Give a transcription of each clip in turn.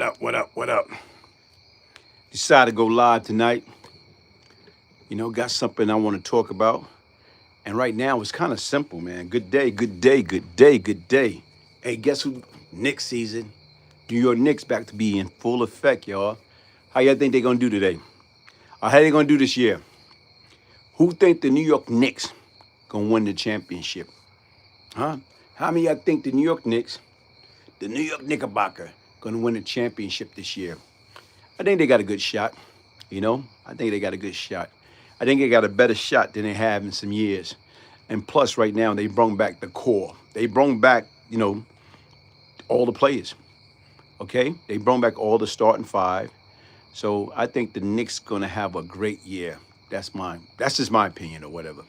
What up? Decided to go live tonight. Got something I want to talk about. And right now it's kind of simple, man. Good day, good day, good day, good day. Hey, guess who? Knicks season. New York Knicks back to be in full effect, y'all. How y'all think they're gonna do today? Or how they gonna do this year? Who think the New York Knicks gonna win the championship? Huh? How many of y'all think the New York Knicks, the New York Knickerbocker, gonna win the championship this year? I think they got a good shot. I think they got a good shot. I think they got a better shot than they have in some years. And plus, right now, they brought back the core. They brought back, all the players. Okay? They brought back all the starting five. So I think the Knicks gonna have a great year. That's just my opinion or whatever.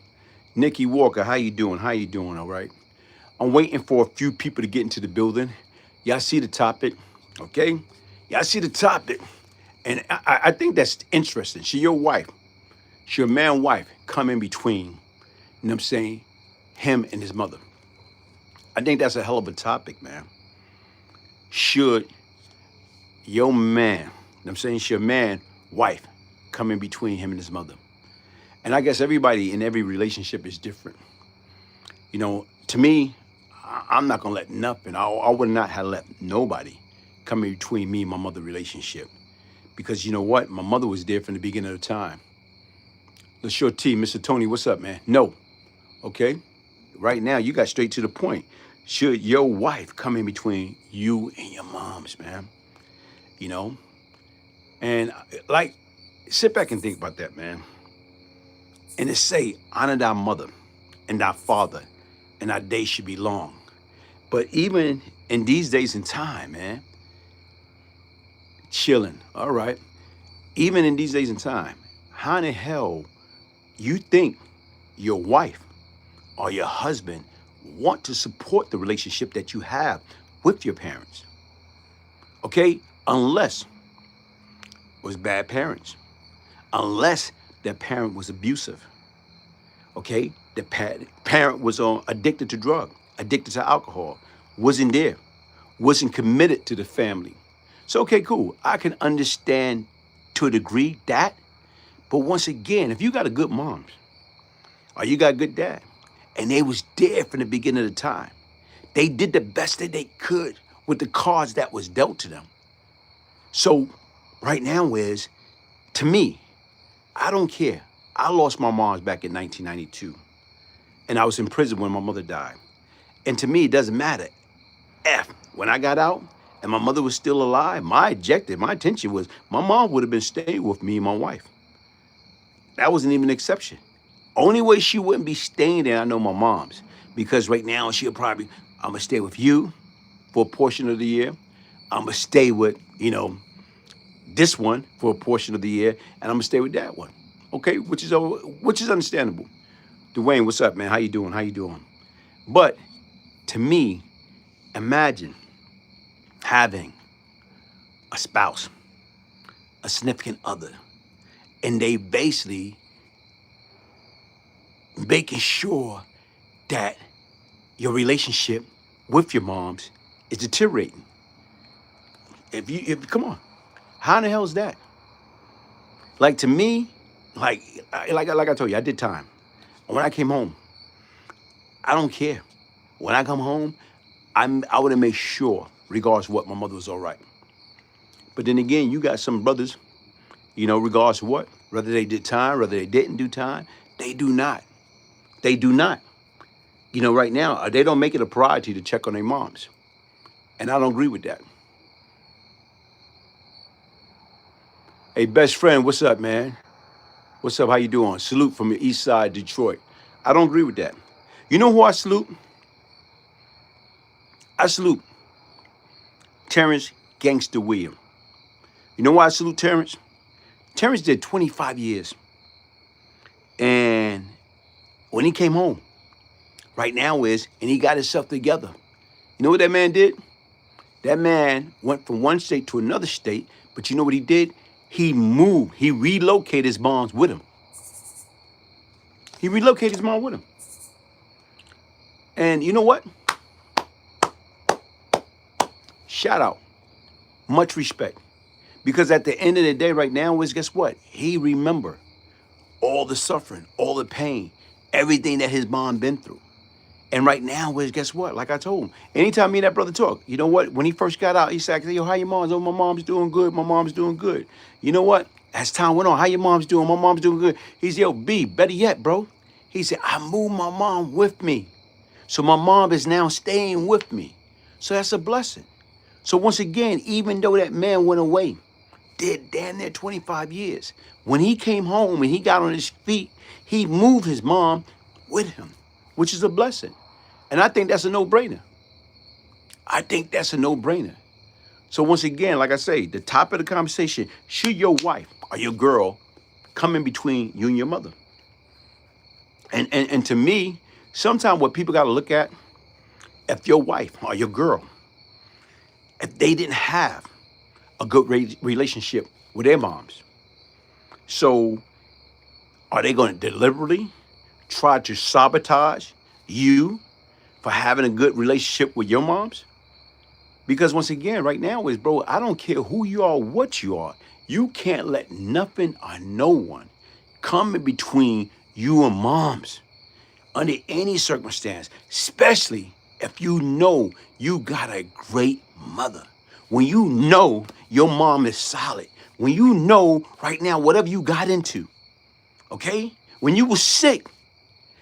Nikki Walker, how you doing? How you doing? All right. I'm waiting for a few people to get into the building. Y'all see the topic, okay? Y'all see the topic. And I think that's interesting. She your wife. She your man wife come in between, you know what I'm saying, him and his mother. I think that's a hell of a topic, man. Should your man, you know what I'm saying, should your man wife come in between him and his mother? And I guess everybody in every relationship is different. To me, I'm not gonna let nothing, I would not have let nobody come in between me and my mother relationship. Because you know what? My mother was there from the beginning of the time. Let's show T, Mr. Tony, what's up, man? No. Okay? Right now, you got straight to the point. Should your wife come in between you and your moms, man? And like, sit back and think about that, man. And it say, honor thy mother and thy father, and thy days should be long. But even in these days and time, man, chilling, all right. Even in these days and time, how in the hell you think your wife or your husband want to support the relationship that you have with your parents? Okay, unless it was bad parents, unless the parent was abusive. Okay, the parent was addicted to drug, addicted to alcohol, wasn't there, wasn't committed to the family. So, okay, cool. I can understand to a degree that, but once again, if you got a good mom or you got a good dad, and they was there from the beginning of the time, they did the best that they could with the cards that was dealt to them. So right now is, to me, I don't care. I lost my mom back in 1992, and I was in prison when my mother died. And to me, it doesn't matter. When I got out and my mother was still alive, my objective, my intention was my mom would have been staying with me and my wife. That wasn't even an exception. Only way she wouldn't be staying there, I know my mom's, because right now I'm gonna stay with you for a portion of the year. I'm gonna stay with, this one for a portion of the year, and I'm gonna stay with that one. Okay, which is understandable. Dwayne, what's up, man? How you doing? How you doing? But to me, imagine having a spouse, a significant other, and they basically making sure that your relationship with your moms is deteriorating. If come on, how in the hell is that? Like, to me, like I told you, I did time. When I came home, I don't care. When I come home, I would have made sure, regardless of what, my mother was all right. But then again, you got some brothers, regardless of what, whether they did time, whether they didn't do time, they do not. They do not. Right now, they don't make it a priority to check on their moms. And I don't agree with that. Hey, best friend, what's up, man? What's up? How you doing? Salute from the east side, Detroit. I don't agree with that. You know who I salute? I salute Terrence Gangster Williams. You know why I salute Terrence? Terrence did 25 years. And when he came home, right now and he got himself together. You know what that man did? That man went from one state to another state, but you know what he did? He moved. He relocated his moms with him. He relocated his mom with him. And you know what? Shout out. Much respect. Because at the end of the day right now is, guess what? He remember all the suffering, all the pain, everything that his mom been through. And right now is, guess what? Like I told him, anytime me and that brother talk, you know what? When he first got out, he said, yo, how your mom's? Oh, my mom's doing good. My mom's doing good. You know what? As time went on, how your mom's doing? My mom's doing good. He said, yo, B, better yet, bro. He said, I moved my mom with me. So my mom is now staying with me. So that's a blessing. So once again, even though that man went away, did damn near 25 years, when he came home and he got on his feet, he moved his mom with him, which is a blessing. And I think that's a no-brainer. I think that's a no-brainer. So once again, like I say, the top of the conversation, should your wife or your girl come in between you and your mother? And to me, sometimes what people got to look at, if your wife or your girl, if they didn't have a good relationship with their moms, so are they going to deliberately try to sabotage you for having a good relationship with your moms? Because once again, right now is, bro, I don't care who you are, what you are. You can't let nothing or no one come in between you and moms under any circumstance, especially if you know you got a great mother. When you know your mom is solid. When you know right now, whatever you got into, okay? When you were sick,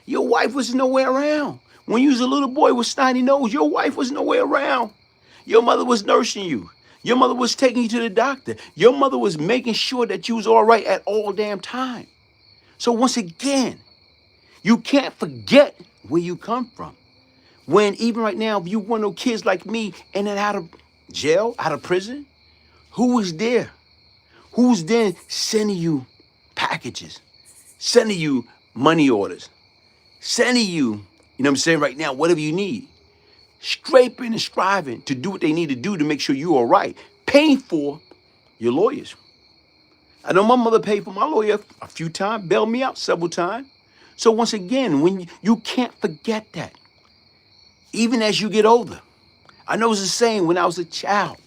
your wife was nowhere around. When you was a little boy with snotty nose, your wife was nowhere around. Your mother was nursing you. Your mother was taking you to the doctor. Your mother was making sure that you was all right at all damn time. So once again, you can't forget where you come from. When even right now, if you one of those kids like me in and out of jail, out of prison, who was there? Who's then sending you packages, sending you money orders, sending you, you know what I'm saying, right now, whatever you need, scraping and striving to do what they need to do to make sure you're all right, paying for your lawyers. I know my mother paid for my lawyer a few times, bailed me out several times. So once again, when you can't forget that, even as you get older. I know it's the same when I was a child.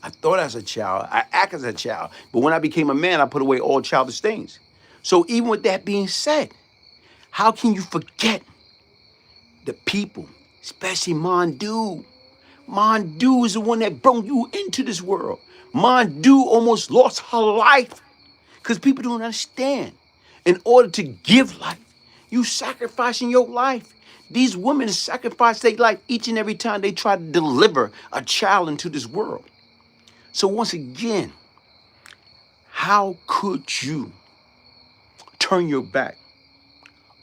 I thought I was a child. I act as a child. But when I became a man, I put away all childish things. So even with that being said, how can you forget the people, especially Mondu? Mondu is the one that brought you into this world. Mondu almost lost her life because people don't understand. In order to give life, you sacrificing your life. These women sacrifice their life each and every time they try to deliver a child into this world. So once again, how could you turn your back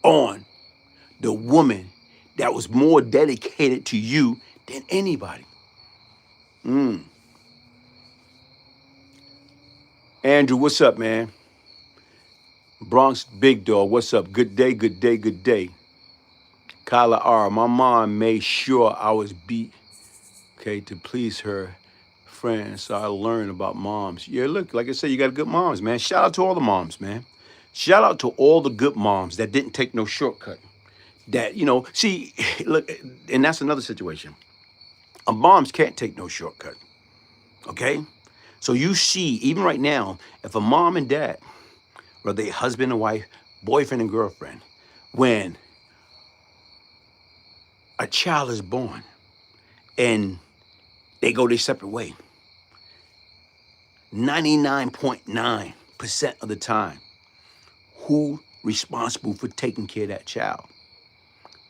on the woman that was more dedicated to you than anybody? Andrew, what's up, man? Bronx Big Dog, what's up? Good day, good day, good day. Kyla R, my mom made sure I was beat, okay, to please her friends, so I learned about moms. Yeah, look, like I said, you got good moms, man. Shout out to all the moms, man. Shout out to all the good moms that didn't take no shortcut. That, you know, see, look, and that's another situation. Moms can't take no shortcut, okay? So you see, even right now, if a mom and dad, whether they husband and wife, boyfriend and girlfriend, when a child is born and they go their separate way, 99.9% of the time, who responsible for taking care of that child?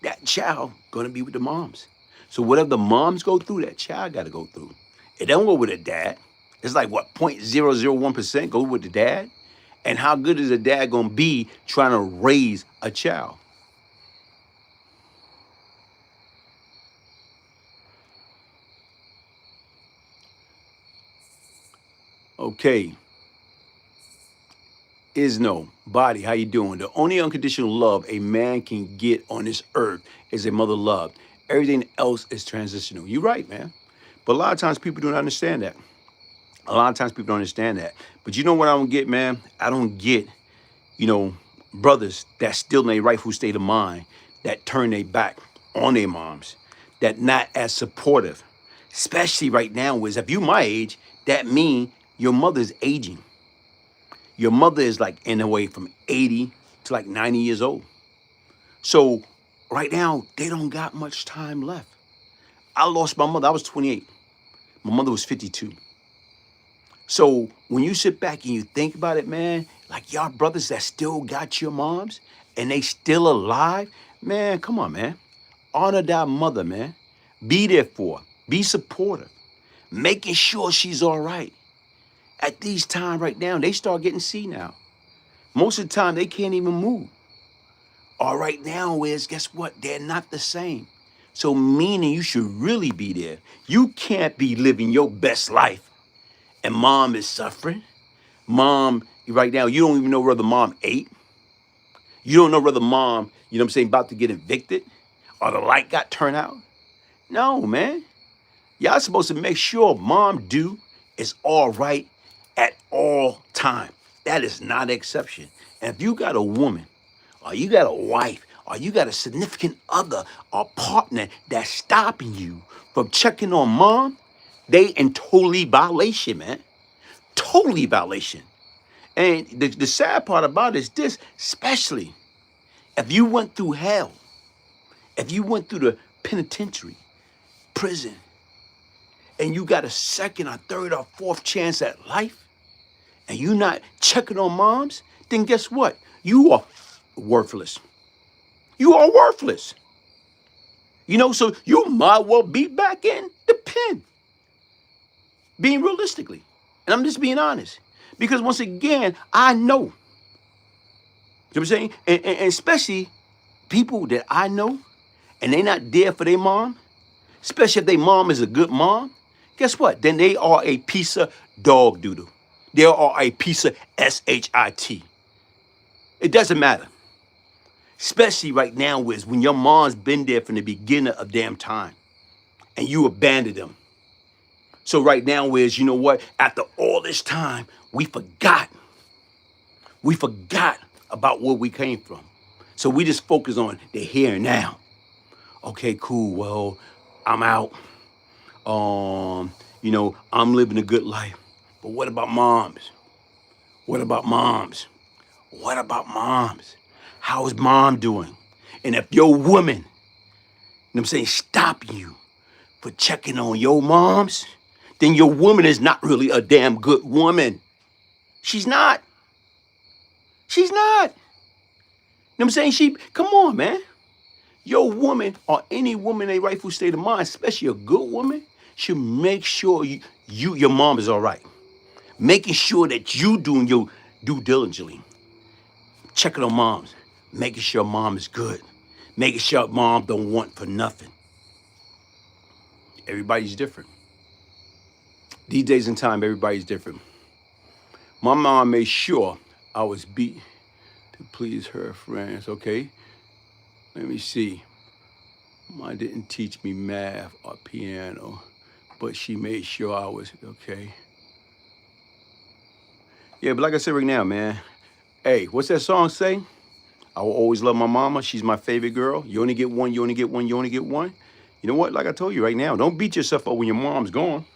That child gonna be with the moms. So whatever the moms go through, that child gotta go through. It don't go with the dad. It's like what, 0.001% go with the dad? And how good is a dad gonna be trying to raise a child? Okay. Isno, body, how you doing? The only unconditional love a man can get on this earth is a mother love. Everything else is transitional. You're right, man. But a lot of times people don't understand that. A lot of times people don't understand that. But you know what I don't get, man? I don't get, you know, brothers that still in their rightful state of mind, that turn their back on their moms, that not as supportive, Especially right now, is if you my age, that mean your mother's aging. Your mother is like in a way from 80 to like 90 years old. So right now, they don't got much time left. I lost my mother. I was 28. My mother was 52. So when you sit back and you think about it, man, like y'all brothers that still got your moms and they still alive, man, come on, man. Honor that mother, man. Be there for her. Be supportive. Making sure she's all right. At these times right now, they start getting senile. Most of the time, they can't even move. All right now is, guess what? They're not the same. So meaning you should really be there. You can't be living your best life and mom is suffering. Mom, right now, you don't even know whether mom ate. You don't know whether mom, you know what I'm saying, about to get evicted or the light got turned out. No, man. Y'all supposed to make sure mom do is all right at all time. That is not an exception. And if you got a woman or you got a wife or you got a significant other or partner that's stopping you from checking on mom, they in totally violation, man. Totally violation. And the sad part about it is this, especially if you went through hell, if you went through the penitentiary, prison, and you got a second or third or fourth chance at life, and you not checking on moms, then guess what? You are worthless. You are worthless. You know, so you might well be back in the pen, being realistically. And I'm just being honest. Because once again, I know, you know what I'm saying? And especially people that I know, and they not there for their mom, especially if their mom is a good mom, guess what? Then they are a piece of dog doodle. They are a piece of shit. It doesn't matter. Especially right now is when your mom's been there from the beginning of damn time and you abandoned them. So right now is, you know what? After all this time, we forgot. We forgot about where we came from. So we just focus on the here and now. Okay, cool. Well, I'm out. You know, I'm living a good life. But what about moms? What about moms? What about moms? How is mom doing? And if your woman, you know what I'm saying, stopping you for checking on your moms, then your woman is not really a damn good woman. She's not. She's not. You know what I'm saying? Come on, man. Your woman or any woman in a rightful state of mind, especially a good woman, should make sure your mom is all right. Making sure that you doing your due diligently. Checking on moms. Making sure mom is good. Making sure mom don't want for nothing. Everybody's different. These days and time, everybody's different. My mom made sure I was beat to please her friends, okay? Let me see. Mom didn't teach me math or piano, but she made sure I was, okay? Yeah, but like I said right now, man, hey, what's that song say? I will always love my mama. She's my favorite girl. You only get one, you only get one, you only get one. You know what? Like I told you right now, don't beat yourself up when your mom's gone.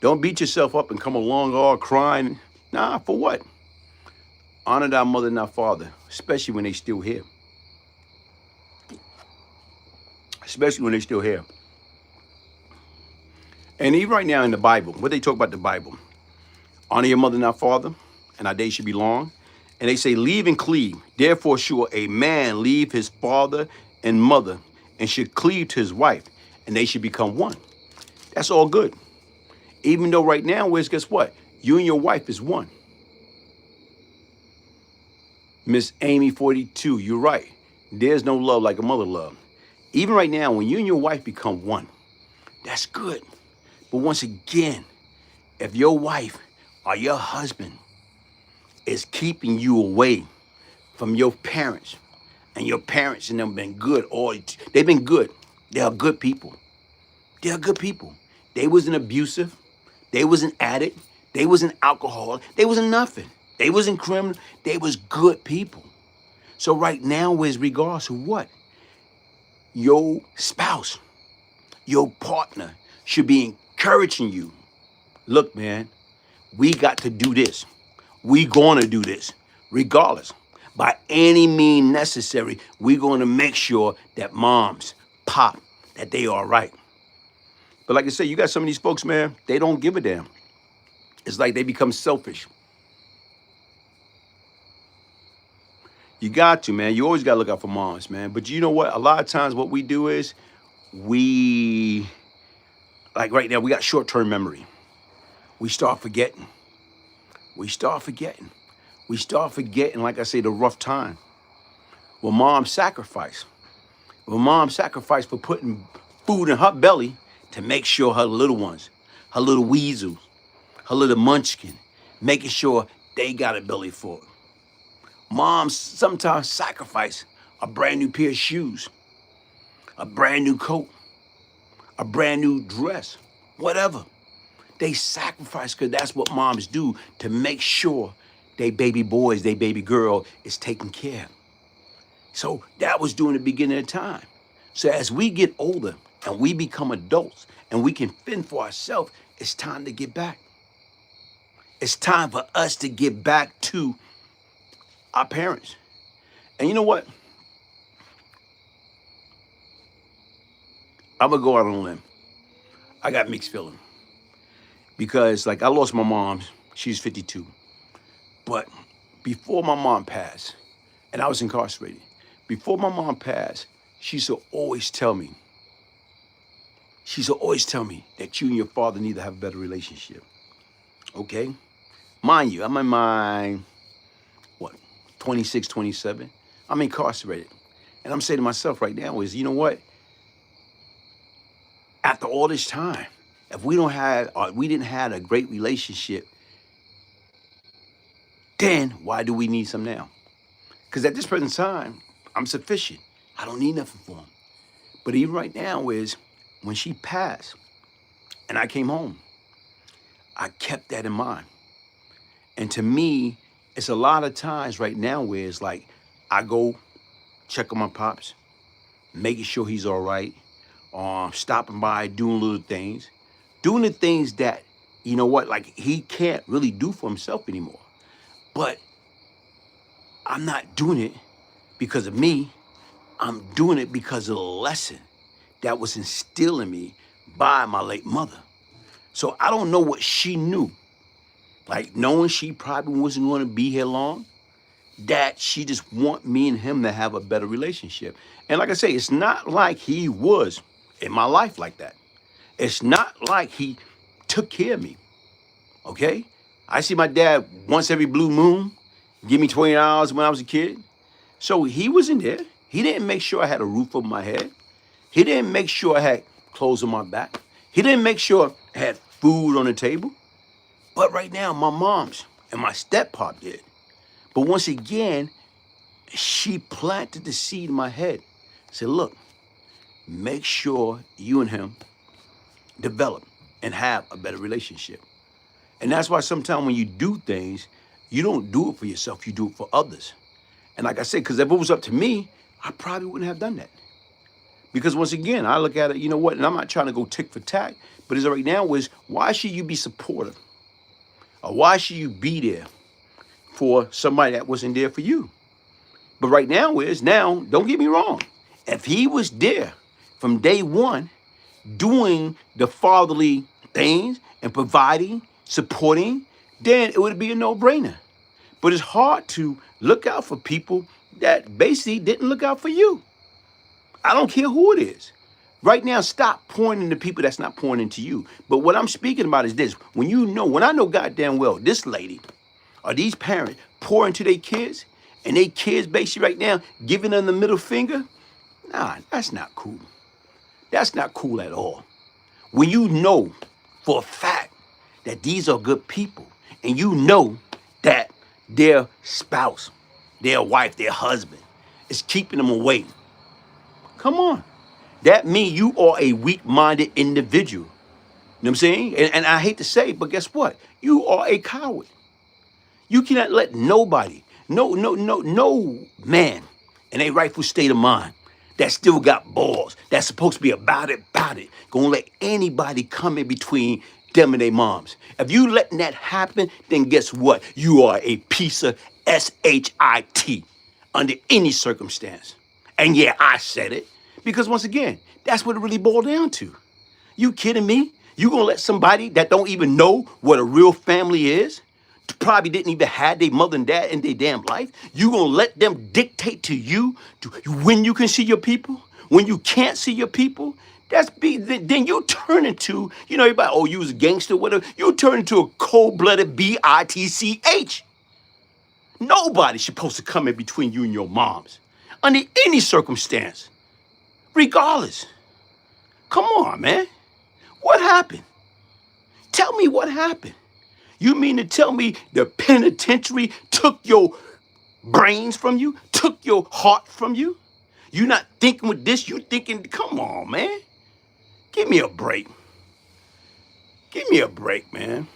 Don't beat yourself up and come along all crying. Nah, for what? Honor thy mother and thy father, especially when they still here. Especially when they still here. And even right now in the Bible, what they talk about the Bible, honor your mother and thy father, and thy days should be long. And they say, leave and cleave. Therefore, sure, a man leave his father and mother and should cleave to his wife, and they should become one. That's all good. Even though right now, guess what? You and your wife is one. Miss Amy 42, you're right. There's no love like a mother love. Even right now, when you and your wife become one, that's good. But once again, if your wife or your husband is keeping you away from your parents, and your parents and them been good, or they've been good. They are good people. They are good people. They wasn't abusive. They wasn't addict. They wasn't alcoholic. They wasn't nothing. They wasn't criminal. They was good people. So right now is regards to what? Your spouse, your partner should be encouraging you. Look, man, we got to do this. We gonna do this, regardless. By any means necessary, we gonna make sure that moms, pop, that they all right. But like I said, you got some of these folks, man, they don't give a damn. It's like they become selfish. You got to, man. You always got to look out for moms, man. But you know what? A lot of times what we do is like right now, we got short-term memory. We start forgetting. We start forgetting, like I say, the rough time. Well, mom sacrificed. For putting food in her belly to make sure her little ones, her little weasels, her little munchkin, making sure they got a belly full. Moms sometimes sacrifice a brand new pair of shoes, a brand new coat, a brand new dress, whatever. They sacrifice because that's what moms do to make sure they baby boys, they baby girl is taken care of. So that was during the beginning of time. So as we get older and we become adults and we can fend for ourselves, it's time to get back. It's time for us to get back to our parents. And you know what? I'm gonna go out on a limb. I got mixed feelings. Because like I lost my mom, she's 52. But before my mom passed, and I was incarcerated, before my mom passed, she used to always tell me that you and your father need to have a better relationship. Okay? Mind you, I'm in my, 26, 27. I'm incarcerated. And I'm saying to myself right now is, you know what? After all this time, if we didn't have a great relationship, then why do we need some now? Because at this present time, I'm sufficient. I don't need nothing for him. But even right now is when she passed and I came home, I kept that in mind. And to me, it's a lot of times right now where it's like I go check on my pops, making sure he's all right, stopping by, doing the things that, you know what, like he can't really do for himself anymore. But I'm not doing it because of me. I'm doing it because of the lesson that was instilled in me by my late mother. So I don't know what she knew. Like knowing she probably wasn't going to be here long, that she just want me and him to have a better relationship. And like I say, it's not like he was in my life like that. It's not like he took care of me, okay? I see my dad once every blue moon, give me $20 when I was a kid. So he wasn't there. He didn't make sure I had a roof over my head. He didn't make sure I had clothes on my back. He didn't make sure I had food on the table. But right now, my mom's and my step-pop did. But once again, she planted the seed in my head. Said, look, make sure you and him develop and have a better relationship. And that's why sometimes when you do things, you don't do it for yourself, you do it for others. And like I said, because if it was up to me, I probably wouldn't have done that. Because once again, I look at it, you know what, and I'm not trying to go tick for tack, but as of right now is, why should you be supportive? Or why should you be there for somebody that wasn't there for you? But right now is, don't get me wrong, if he was there from day one, doing the fatherly things and providing, supporting, then it would be a no-brainer. But it's hard to look out for people that basically didn't look out for you. I don't care who it is. Right now, stop pointing to people that's not pointing to you. But what I'm speaking about is this. When I know goddamn well this lady or these parents pour into their kids and they kids basically right now giving them the middle finger, nah, that's not cool. That's not cool at all. When you know for a fact that these are good people and you know that their spouse, their wife, their husband is keeping them away. Come on. That means you are a weak-minded individual. You know what I'm saying? And I hate to say it, but guess what? You are a coward. You cannot let nobody, no man in a rightful state of mind that still got balls, that's supposed to be about it, gonna let anybody come in between them and their moms. If you letting that happen, then guess what? You are a piece of shit under any circumstance. And yeah, I said it because once again, that's what it really boiled down to. You kidding me? You gonna let somebody that don't even know what a real family is, probably didn't even have their mother and dad in their damn life, you gonna let them dictate to you when you can see your people, when you can't see your people? Then you turn into, everybody, oh, you was a gangster, whatever. You turn into a cold-blooded bitch. Nobody's supposed to come in between you and your moms under any circumstance, regardless. Come on, man. What happened? Tell me what happened. You mean to tell me the penitentiary took your brains from you, took your heart from you? You not thinking with this, you thinking, come on, man. Give me a break. Give me a break, man.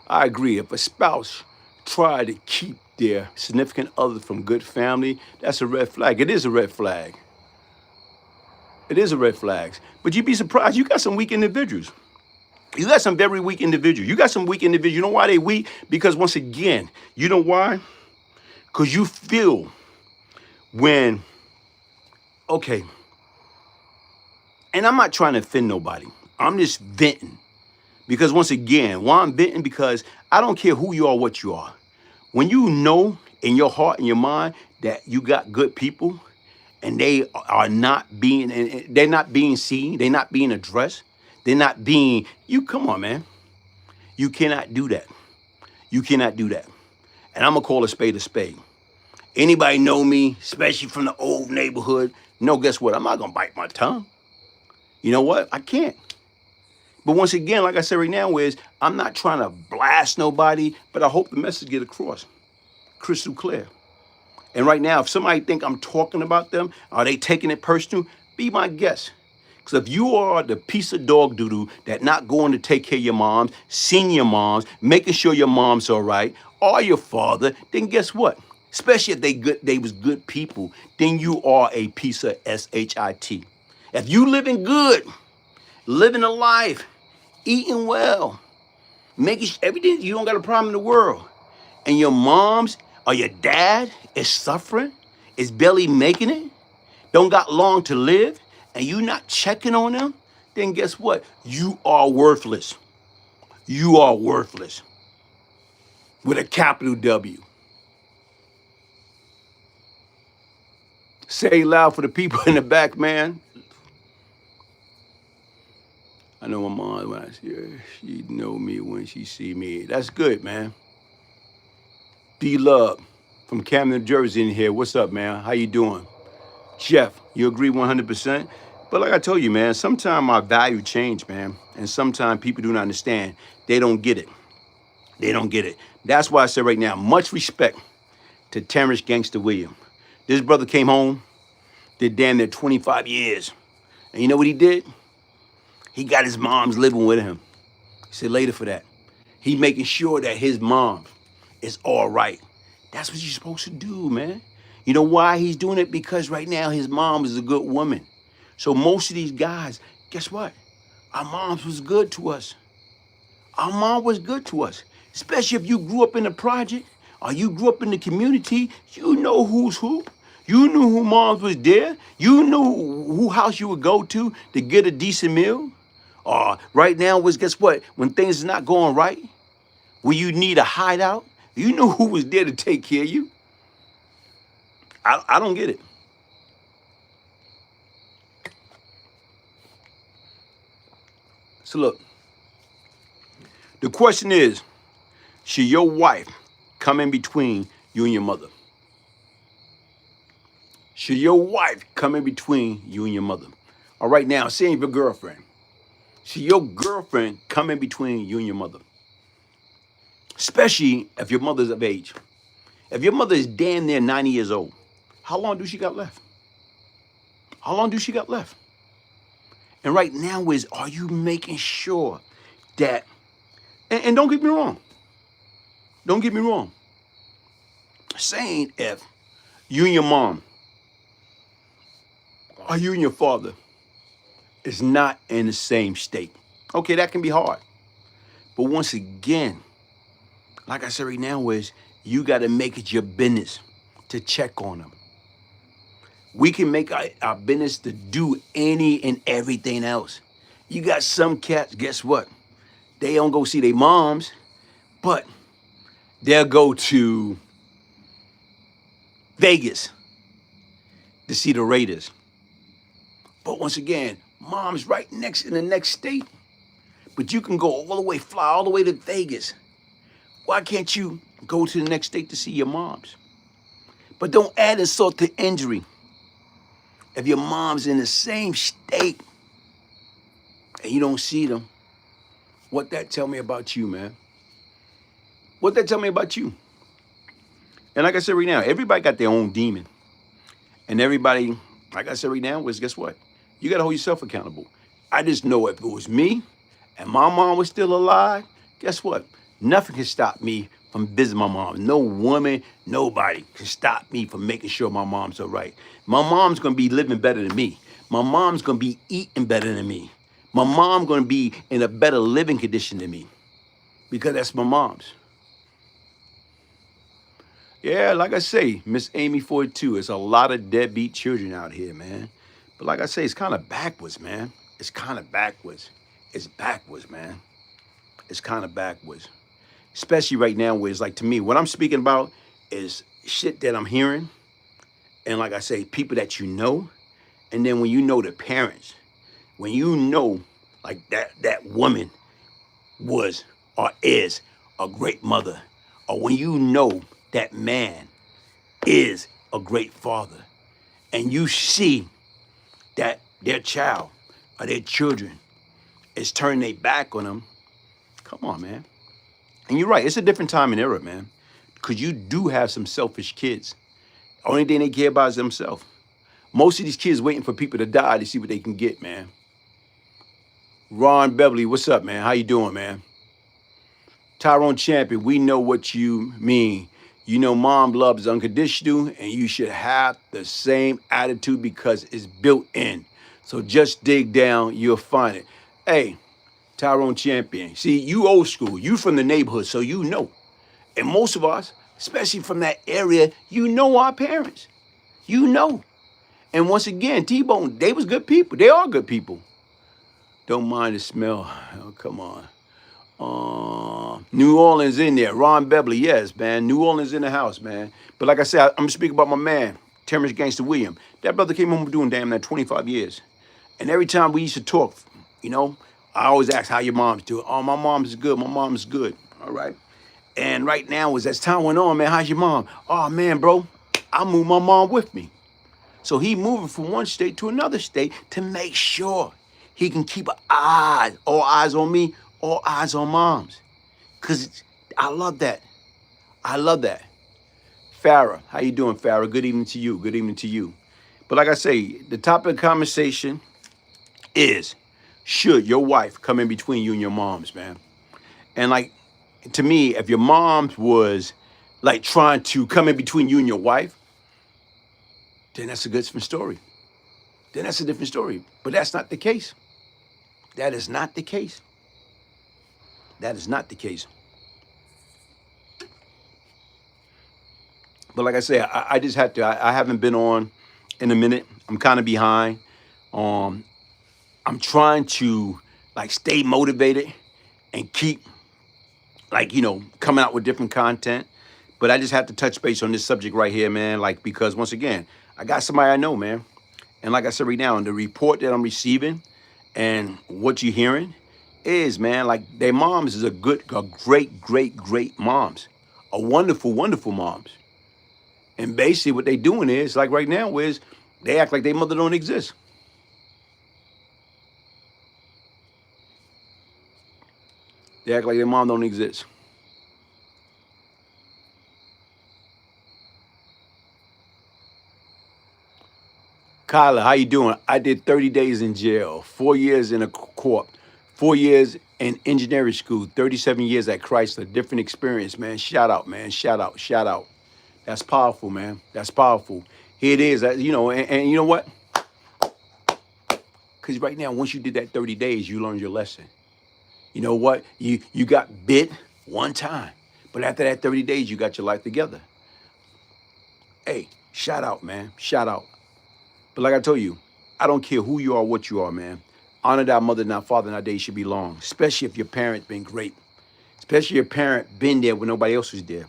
I agree. If a spouse try to keep their significant other from good family, that's a red flag. It is a red flag. It is a red flag. But you'd be surprised. You got some weak individuals. You got some very weak individuals. You got some weak individuals. You know why they weak? Because once again, you know why? Because you feel when, okay, and I'm not trying to offend nobody. I'm just venting. Because once again, why I'm venting? Because I don't care who you are, what you are. When you know in your heart and your mind that you got good people and they're not being seen, they're not being addressed, they're not being, come on, man. You cannot do that. You cannot do that. And I'm going to call a spade a spade. Anybody know me, especially from the old neighborhood, guess what? I'm not going to bite my tongue. You know what? I can't. But once again, like I said right now, I'm not trying to blast nobody, but I hope the message get across crystal clear. And right now, if somebody think I'm talking about them, are they taking it personal? Be my guest. Because if you are the piece of dog doodle that not going to take care of your moms, seeing your moms, making sure your mom's all right, or your father, then guess what? Especially if they was good people, then you are a piece of shit. If you living good, living a life, eating well, making everything, you don't got a problem in the world, and your moms or your dad is suffering, is barely making it, don't got long to live, and you not checking on them, then guess what? You are worthless. You are worthless. With a capital W. Say loud for the people in the back, man. I know my mom, when I see her, she know me when she see me. That's good, man. D-Love from Camden, New Jersey in here. What's up, man? How you doing? Jeff, you agree 100%? But like I told you, man, sometimes our value change, man. And sometimes people do not understand. They don't get it. They don't get it. That's why I say right now, much respect to Terrence Gangster Williams. This brother came home, did damn near 25 years. And you know what he did? He got his moms living with him. He said later for that. He making sure that his mom is all right. That's what you're supposed to do, man. You know why he's doing it? Because right now his mom is a good woman. So most of these guys, guess what? Our moms was good to us. Our mom was good to us. Especially if you grew up in the project or you grew up in the community, you know who's who. You knew who moms was there. You knew who house you would go to get a decent meal. Right now was, guess what? When things is not going right, when you need a hideout, you know who was there to take care of you. I don't get it. So look, the question is, should your wife come in between you and your mother? Should your wife come in between you and your mother? All right, now, say your girlfriend. Should your girlfriend come in between you and your mother? Especially if your mother's of age. If your mother is damn near 90 years old, how long do she got left? How long do she got left? And right now are you making sure that, and don't get me wrong, Don't get me wrong. Saying if you and your mom or you and your father is not in the same state, okay, that can be hard. But once again, like I said right now, is you got to make it your business to check on them. We can make our business to do any and everything else. You got some cats, guess what? They don't go see their moms, but they'll go to Vegas to see the Raiders. But once again, mom's right next in the next state. But you can go all the way, fly all the way to Vegas. Why can't you go to the next state to see your moms? But don't add insult to injury. If your mom's in the same state and you don't see them, what that tell me about you, man? What that tell me about you? And like I said right now, everybody got their own demon. And everybody, like I said right now, was guess what? You got to hold yourself accountable. I just know if it was me and my mom was still alive, guess what? Nothing can stop me from visiting my mom. No woman, nobody can stop me from making sure my mom's all right. My mom's going to be living better than me. My mom's going to be eating better than me. My mom's going to be in a better living condition than me because that's my mom's. Yeah, like I say, Miss Amy 42, it's a lot of deadbeat children out here, man. But like I say, it's kind of backwards, man. It's kind of backwards. It's backwards, man. It's kind of backwards. Especially right now where it's like, to me, what I'm speaking about is shit that I'm hearing. And like I say, people that you know. And then when you know the parents, when you know like that woman was or is a great mother, or when you know that man is a great father, and you see that their child or their children is turning their back on them, come on, man. And you're right, it's a different time and era, man. Because you do have some selfish kids. Only thing they care about is themselves. Most of these kids waiting for people to die to see what they can get, man. Ron Beverly, what's up, man? How you doing, man? Tyrone Champion, we know what you mean. You know mom love is unconditional, and you should have the same attitude because it's built in. So just dig down, you'll find it. Hey, Tyrone Champion, see, you old school. You from the neighborhood, so you know. And most of us, especially from that area, you know our parents. You know. And once again, T-Bone, they was good people. They are good people. Don't mind the smell. Oh, come on. New Orleans in there. Ron Beverly, yes, man. New Orleans in the house, man. But like I said, I'm speaking about my man, Terrence Gangster William. That brother came home doing damn that 25 years. And every time we used to talk, you know, I always ask how your mom's doing. Oh, my mom's good. My mom's good. All right. And right now, as time went on, man, how's your mom? Oh, man, bro, I moved my mom with me. So he moving from one state to another state to make sure he can keep all eyes on me, all eyes on moms. Because I love that. I love that. Farrah, how you doing, Farrah? Good evening to you. Good evening to you. But like I say, the topic of conversation is, should your wife come in between you and your moms, man? And like, to me, if your mom was like trying to come in between you and your wife, then that's a different story. Then that's a different story. But that's not the case. That is not the case. That is not the case. But like I say, I just had to, I haven't been on in a minute. I'm kind of behind. I'm trying to like stay motivated and keep like, you know, coming out with different content. But I just have to touch base on this subject right here, man. Like, because once again, I got somebody I know, man. And like I said right now, in the report that I'm receiving and what you're hearing is, man, like their moms is a great moms. A wonderful, wonderful moms. And basically what they doing is, like right now, is they act like their mother don't exist. They act like their mom don't exist. Kyla, how you doing? I did 30 days in jail, 4 years in a court, 4 years in engineering school, 37 years at Chrysler, different experience, man. Shout out, man. Shout out, shout out. That's powerful, man. That's powerful. Here it is, you know, and you know what? Because right now, once you did that 30 days, you learned your lesson. You know what? You got bit one time, but after that 30 days, you got your life together. Hey, shout out, man. Shout out. But like I told you, I don't care who you are, what you are, man. Honor thy mother and thy father, and thy days should be long. Especially if your parent been great. Especially your parent been there when nobody else was there.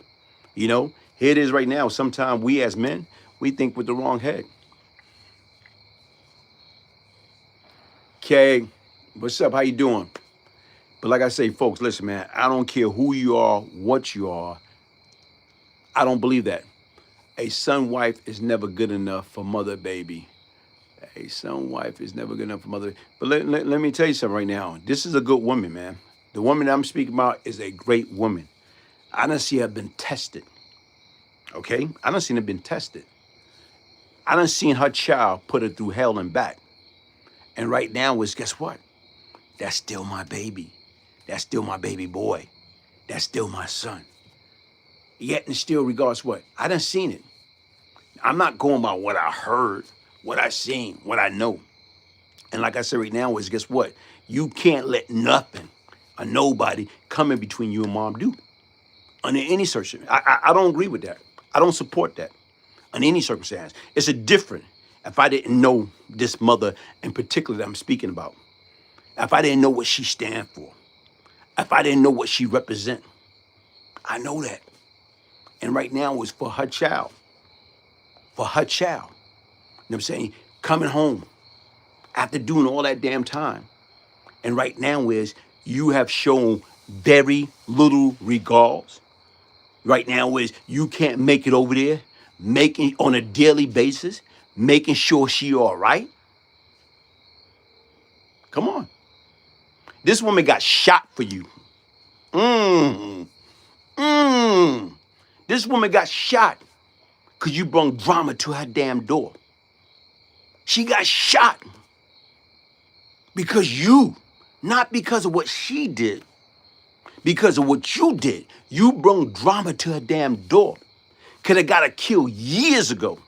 You know, here it is right now. Sometimes we as men, we think with the wrong head. Okay, what's up? How you doing? But like I say, folks, listen, man, I don't care who you are, what you are. I don't believe that. A son wife is never good enough for mother baby. A son wife is never good enough for mother. But let me tell you something right now. This is a good woman, man. The woman I'm speaking about is a great woman. I done see her been tested. Okay? I done seen her been tested. I done seen her child put her through hell and back. And right now is, guess what? That's still my baby. That's still my baby boy. That's still my son. Yet and still, regardless what, I done seen it. I'm not going by what I heard, what I seen, what I know. And like I said right now is, guess what? You can't let nothing or nobody come in between you and mom do. Under any circumstance. I don't agree with that. I don't support that. Under any circumstance. It's a different. If I didn't know this mother in particular that I'm speaking about. If I didn't know what she stands for. If I didn't know what she represents. I know that. And right now it's for her child. For her child. You know what I'm saying? Coming home after doing all that damn time. And right now is you have shown very little regards. Right now is you can't make it over there, making on a daily basis, making sure she all right. Come on. This woman got shot for you. This woman got shot because you brought drama to her damn door. She got shot because you, not because of what she did, because of what you did. You brought drama to her damn door. Could have got her killed years ago.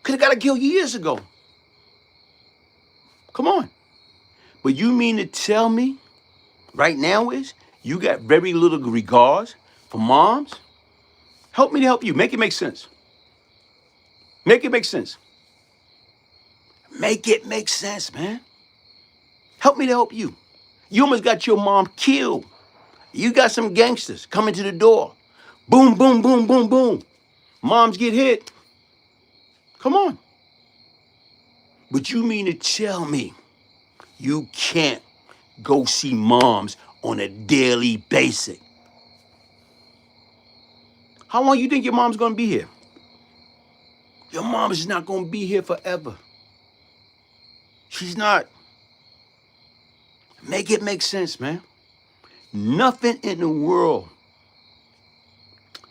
Could have got her killed years ago. Come on. But you mean to tell me right now is you got very little regards for moms? Help me to help you. Make it make sense. Make it make sense. Make it make sense, man. Help me to help you. You almost got your mom killed. You got some gangsters coming to the door. Boom, boom, boom, boom, boom. Moms get hit. Come on. But you mean to tell me you can't go see moms on a daily basis? How long you think your mom's gonna be here? Your mom is not gonna be here forever. She's not. Make it make sense, man. Nothing in the world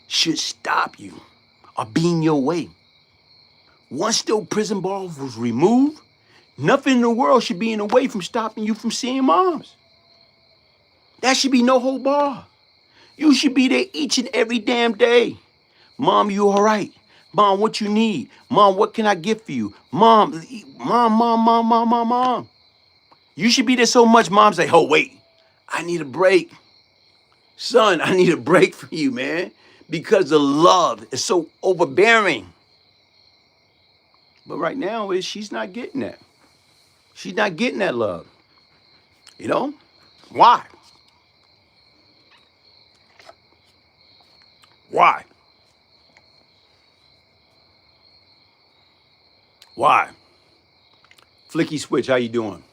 should stop you or be in your way. Once those prison bars was removed, nothing in the world should be in the way from stopping you from seeing moms. That should be no hold bar. You should be there each and every damn day. Mom, you all right? Mom, what you need? Mom, what can I get for you? Mom. You should be there so much, mom's like, oh, wait, I need a break. Son, I need a break from you, man, because the love is so overbearing. But right now, she's not getting that. She's not getting that love. You know? Why? Why? Why? Flicky Switch, how you doing?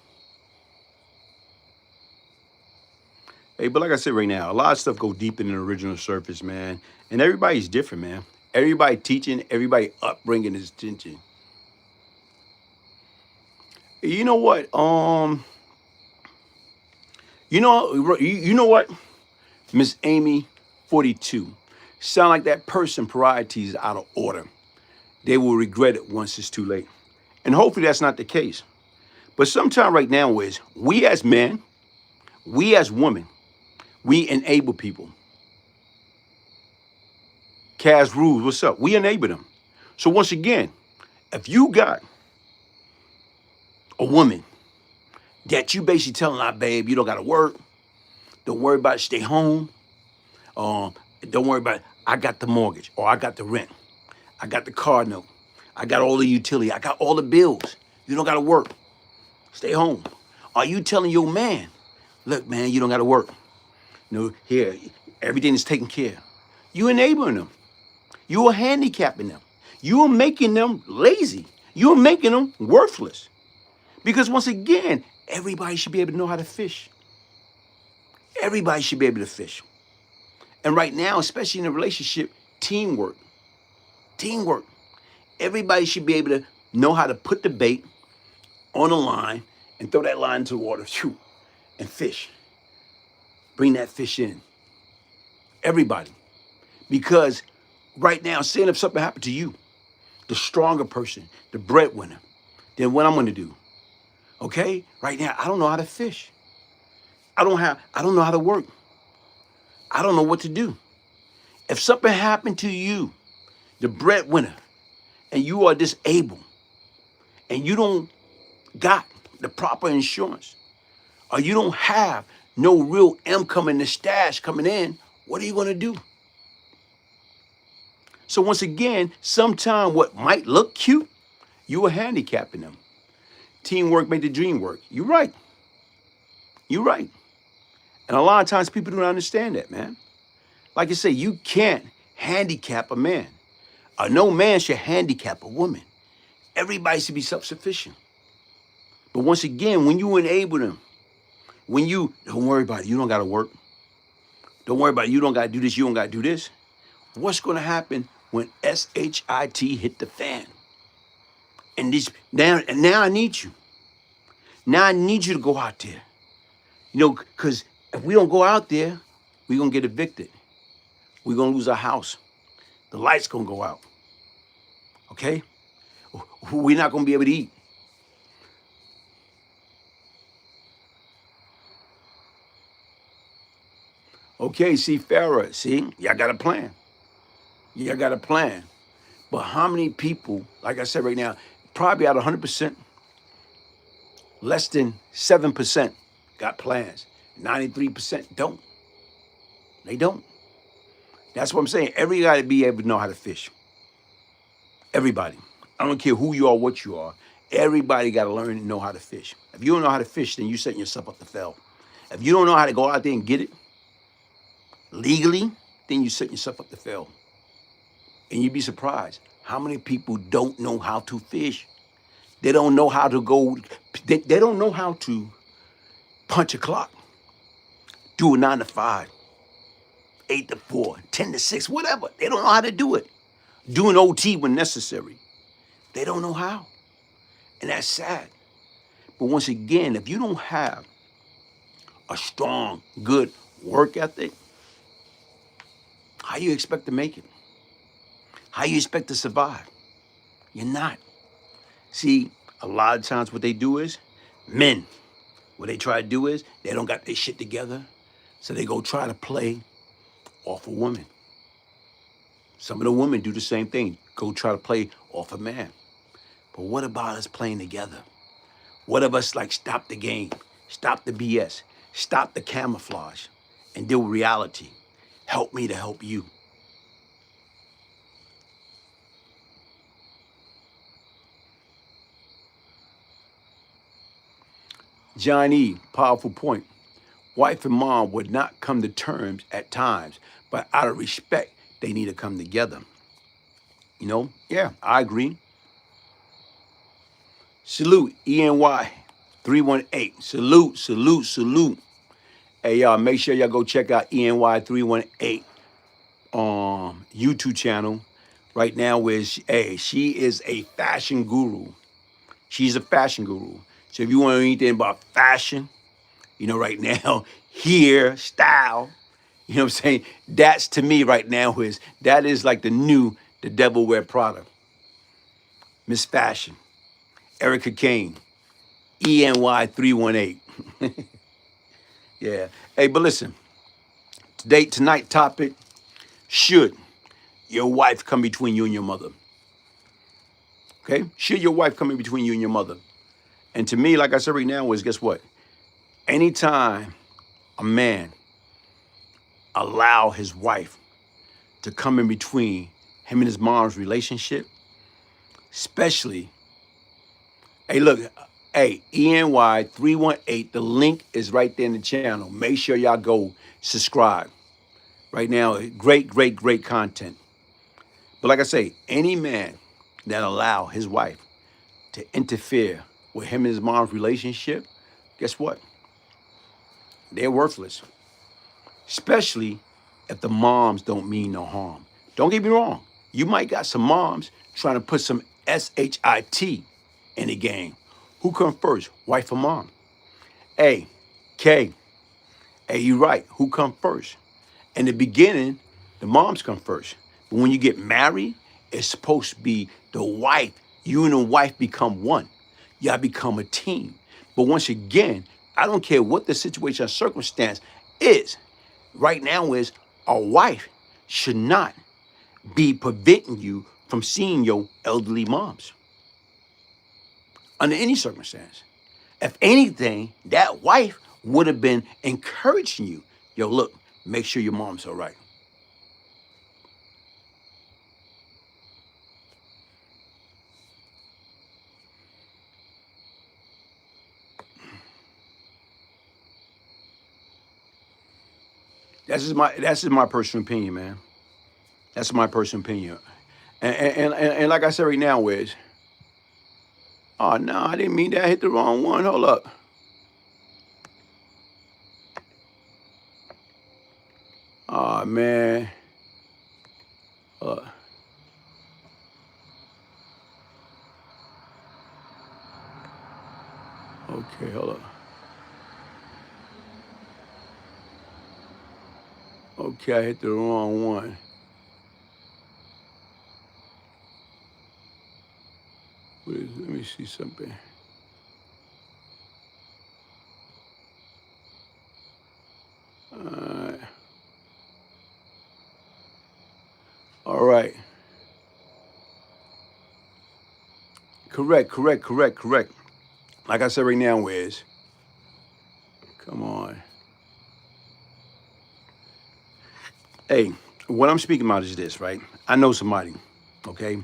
Hey, but like I said right now, a lot of stuff go deep in the original surface, man. And everybody's different, man. Everybody teaching, everybody upbringing is teaching. You know what? You know what? Miss Amy, 42. Sound like that person priority is out of order. They will regret it once it's too late. And hopefully that's not the case. But sometime right now is we as men, We as women, we enable people. Cash rules, what's up? We enable them. So once again, if you got a woman that you basically telling her, babe, you don't gotta work, don't worry about it, stay home, don't worry about it, I got the mortgage, or I got the rent, I got the car note, I got all the utility, I got all the bills, you don't gotta work, stay home. Are you telling your man, look, man, you don't gotta work, here, everything is taken care of? You enabling them. You are handicapping them. You are making them lazy. You are making them worthless. Because once again, everybody should be able to know how to fish. Everybody should be able to fish. And right now, especially in a relationship, teamwork. Teamwork. Everybody should be able to know how to put the bait on a line and throw that line into the water, and fish. Bring that fish in. Everybody. Because right now, saying if something happened to you, the stronger person, the breadwinner, then what I'm gonna do? Okay? Right now, I don't know how to fish. I don't know how to work. I don't know what to do. If something happened to you, the breadwinner, and you are disabled, and you don't got the proper insurance, or you don't have no real income in the stash coming in, what are you gonna do? So once again, sometimes what might look cute, you are handicapping them. Teamwork make the dream work. You're right. You're right. And a lot of times people don't understand that, man. Like I say, you can't handicap a man. No man should handicap a woman. Everybody should be self-sufficient. But once again, when you enable them, when you, don't worry about it, you don't gotta work. Don't worry about it, you don't gotta do this, you don't gotta do this. What's gonna happen when SHIT hit the fan? And now I need you. Now I need you to go out there. Because if we don't go out there, we're gonna get evicted. We're gonna lose our house. The light's gonna go out. Okay? We're not gonna be able to eat. Okay, see, Farrah, see, y'all got a plan. Y'all got a plan. But how many people, like I said right now, probably out of 100%, less than 7% got plans. 93% don't. They don't. That's what I'm saying. Everybody be able to know how to fish. Everybody. I don't care who you are, what you are. Everybody got to learn and know how to fish. If you don't know how to fish, then you're setting yourself up to fail. If you don't know how to go out there and get it legally, then you're setting yourself up to fail. And you'd be surprised how many people don't know how to fish. They don't know how to go, they don't know how to punch a clock, do a 9 to 5, 8 to 4, 10 to 6, whatever. They don't know how to do it. Do an OT when necessary. They don't know how. And that's sad. But once again, if you don't have a strong, good work ethic, how you expect to make it? How you expect to survive? You're not. See, a lot of times what they do is, men, what they try to do is, they don't got their shit together, so they go try to play off a woman. Some of the women do the same thing, go try to play off a man. But what about us playing together? What of us like stop the game, stop the BS, stop the camouflage, and deal with reality? Help me to help you. Johnny, powerful point. Wife and mom would not come to terms at times, but out of respect, they need to come together. Yeah, I agree. Salute, ENY 318. Salute, salute, salute. Hey, y'all, make sure y'all go check out ENY 318 YouTube channel. Right now, where she is a fashion guru. She's a fashion guru. So if you want to know anything about fashion, right now, hair, style, what I'm saying? That's to me right now that is like the devil wear Prada. Miss Fashion, Erica Kane, ENY 318. Yeah. Hey, but listen, tonight topic, should your wife come between you and your mother? Okay? Should your wife come in between you and your mother? And to me, like I said right now, is guess what? Anytime a man allow his wife to come in between him and his mom's relationship, especially, hey, look, hey, ENY318, the link is right there in the channel. Make sure y'all go subscribe. Right now, great content. But like I say, any man that allow his wife to interfere with him and his mom's relationship, guess what? They're worthless. Especially if the moms don't mean no harm. Don't get me wrong. You might got some moms trying to put some SHIT in the game. Who come first, wife or mom? A, K. Hey, you right. Who come first? In the beginning, the moms come first. But when you get married, it's supposed to be the wife. You and the wife become one. Y'all become a team. But once again, I don't care what the situation or circumstance is. Right now is a wife should not be preventing you from seeing your elderly moms under any circumstance. If anything, that wife would have been encouraging you. Yo, look, make sure your mom's all right. That's just my personal opinion, man. That's my personal opinion. And like I said right now, is, oh no, I didn't mean that. I hit the wrong one. Hold up. Oh man. Okay, hold up. Okay, I hit the wrong one. Let me see something. All right. Correct. Like I said right now, Wiz. Come on. Hey, what I'm speaking about is this, right? I know somebody, okay?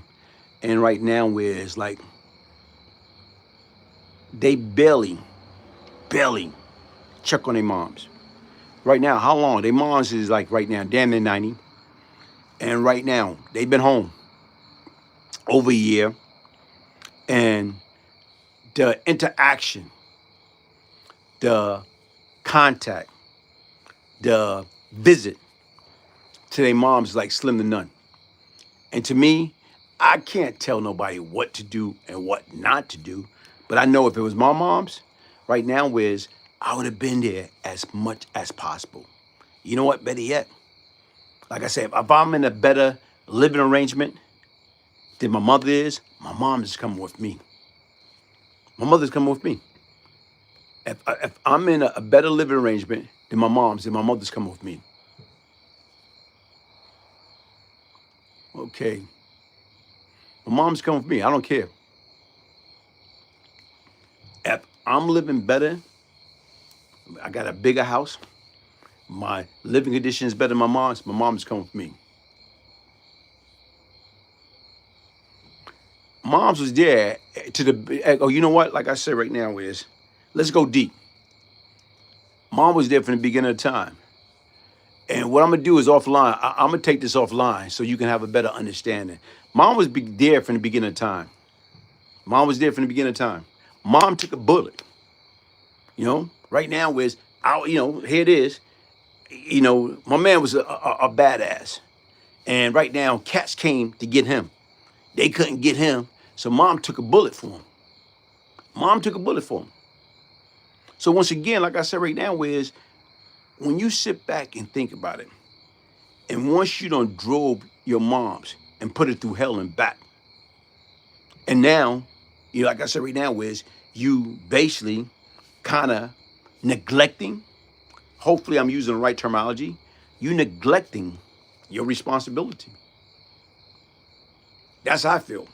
And right now, Wiz, like, they barely check on their moms. Right now, how long? Their moms is like right now, damn near 90. And right now, they've been home over a year. And the interaction, the contact, the visit to their moms is like slim to none. And to me, I can't tell nobody what to do and what not to do. But I know if it was my mom's, right now, Wiz, I would have been there as much as possible. You know what? Better yet, like I said, if I'm in a better living arrangement than my mother is, my mom is coming with me. My mother's coming with me. If I'm in a better living arrangement than my mom's, then my mother's coming with me. Okay. My mom's coming with me. I don't care. If I'm living better, I got a bigger house, my living condition is better than my mom's coming with me. Mom's was there to the, oh, you know what? Like I said right now is, let's go deep. Mom was there from the beginning of time. And what I'm gonna do is offline, I'm gonna take this offline so you can have a better understanding. Mom was there from the beginning of time. Mom was there from the beginning of time. Mom took a bullet. You know, right now is, here it is. You know, my man was a badass. And right now, cats came to get him. They couldn't get him, so mom took a bullet for him. Mom took a bullet for him. So once again, like I said right now, is when you sit back and think about it, and once you done drove your moms and put it through hell and back, and now, like I said right now, is you basically kind of neglecting hopefully I'm using the right terminology, you neglecting your responsibility. That's how I feel.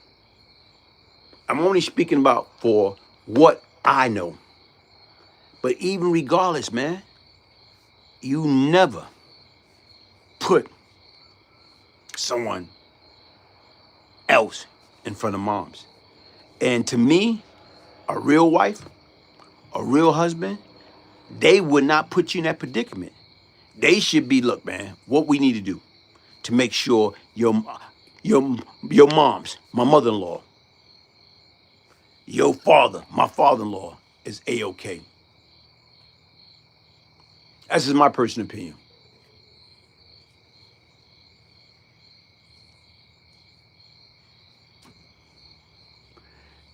I'm only speaking about for what I know. But even regardless, man, you never put someone else in front of moms. And to me, a real wife, a real husband, they would not put you in that predicament. They should be, look, man, what we need to do to make sure your moms, my mother-in-law, your father, my father-in-law, is A-OK. That's just my personal opinion.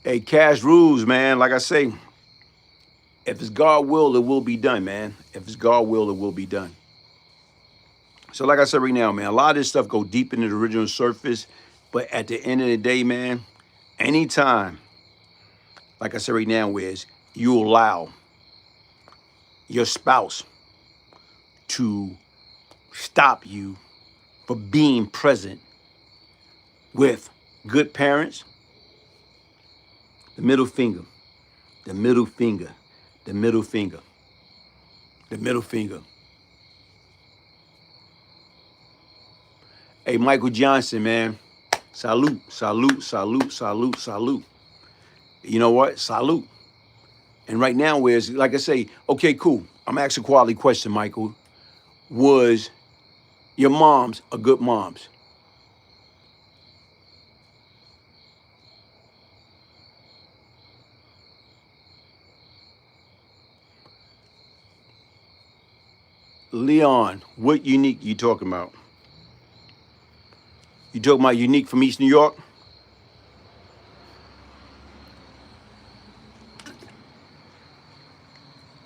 Hey, cash rules, man. Like I say, if it's God will, it will be done, man. If it's God will, it will be done. So like I said right now, man, a lot of this stuff go deep into the original surface. But at the end of the day, man, anytime, like I said right now, is you allow your spouse to stop you from being present with good parents, the middle finger, the middle finger, the middle finger, the middle finger. Hey, Michael Johnson, man, salute, salute, salute, salute, salute. You know what? Salute. And right now, whereas, like I say, okay, cool. I'm asking a quality question, Michael. Was your moms a good moms? Leon, what unique you talking about? You talking about unique from East New York?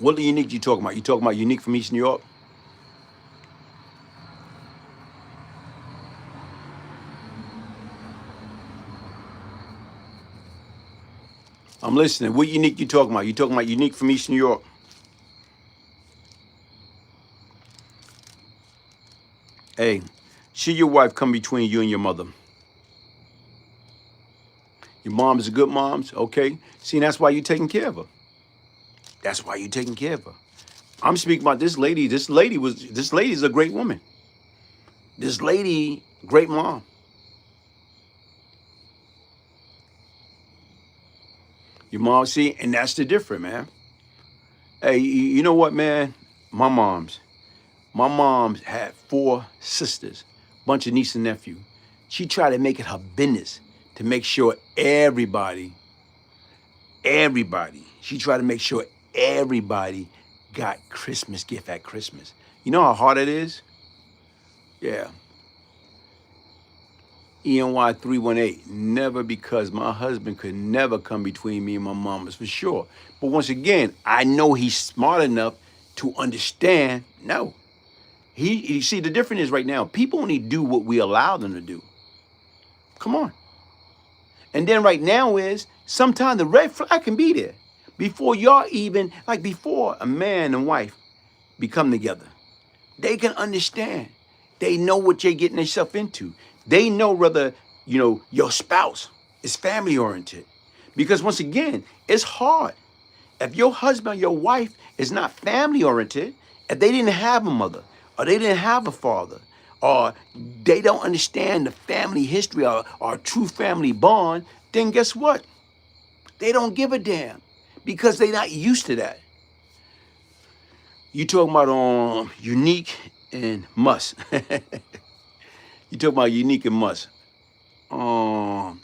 What unique you talking about? You talking about unique from East New York? I'm listening. What unique you talking about? You talking about unique from East New York? Hey, should your wife come between you and your mother? Your mom is a good mom, okay? See, that's why you're taking care of her. That's why you're taking care of her. I'm speaking about this lady. This lady is a great woman. This lady, great mom. Your mom, see, and that's the difference, man. Hey, you know what, man? My moms had 4 sisters, bunch of niece and nephew. She tried to make it her business to make sure everybody, she tried to make sure everybody got Christmas gift at Christmas. You know how hard it is? Yeah. ENY 318, never, because my husband could never come between me and my mamas, for sure. But once again, I know he's smart enough to understand, no. You see, the difference is right now, people only do what we allow them to do. Come on. And then right now is, sometimes the red flag can be there. Before y'all even, like before a man and wife become together, they can understand. They know what you're getting themselves into. They know whether, your spouse is family oriented. Because once again, it's hard. If your husband or your wife is not family oriented, if they didn't have a mother, or they didn't have a father, or they don't understand the family history or true family bond, then guess what? They don't give a damn because they're not used to that. You talking about unique and must. You talking about unique and must. Yeah,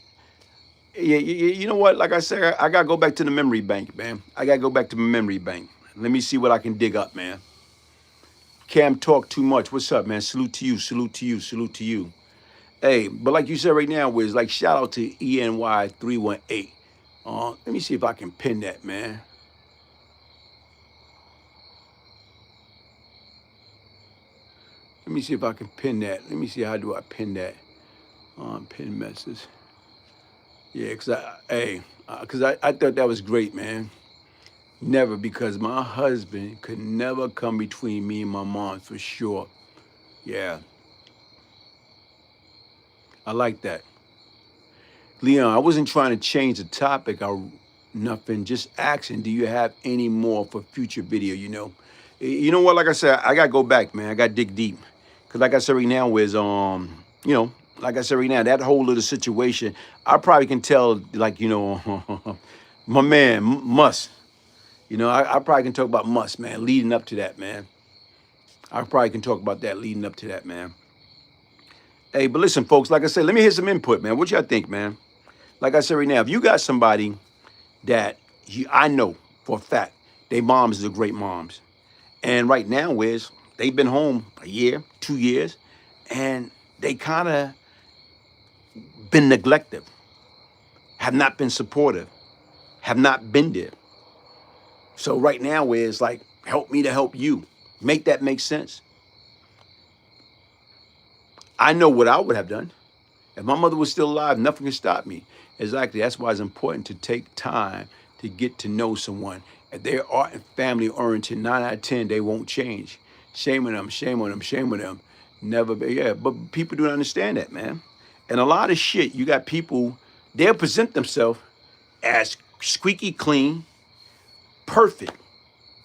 you know what? Like I said, I gotta go back to the memory bank, man. I gotta go back to my memory bank. Let me see what I can dig up, man. Cam talk too much. What's up, man? Salute to you. Salute to you. Salute to you. Hey, but like you said right now, Wiz, like shout out to ENY 318. Let me see if I can pin that, man. Let me see if I can pin that. Let me see, how do I pin that? Pin message. Yeah, cause I thought that was great, man. Never, because my husband could never come between me and my mom for sure. Yeah, I like that. Leon, I wasn't trying to change the topic or nothing, just asking, do you have any more for future video, you know? You know what, like I said, I gotta go back, man. I gotta dig deep. Cause like I said right now is you know, like I said right now, that whole little situation, I probably can tell, like, you know, my man, Muss. You know, I probably can talk about Muss, man, leading up to that, man. I probably can talk about that leading up to that, man. Hey, but listen, folks, like I said, let me hear some input, man. What y'all think, man? Like I said right now, if you got somebody that I know for a fact, they moms are great moms. And right now is they've been home a year, 2 years, and they kind of been neglected, have not been supportive, have not been there. So right now is like, help me to help you. Make that make sense. I know what I would have done. If my mother was still alive, nothing could stop me. Exactly. That's why it's important to take time to get to know someone. If they're art and family oriented, 9 out of 10, they won't change. Shame on them, shame on them, shame on them. Never be, yeah. But people don't understand that, man. And a lot of shit, you got people, they'll present themselves as squeaky clean, perfect.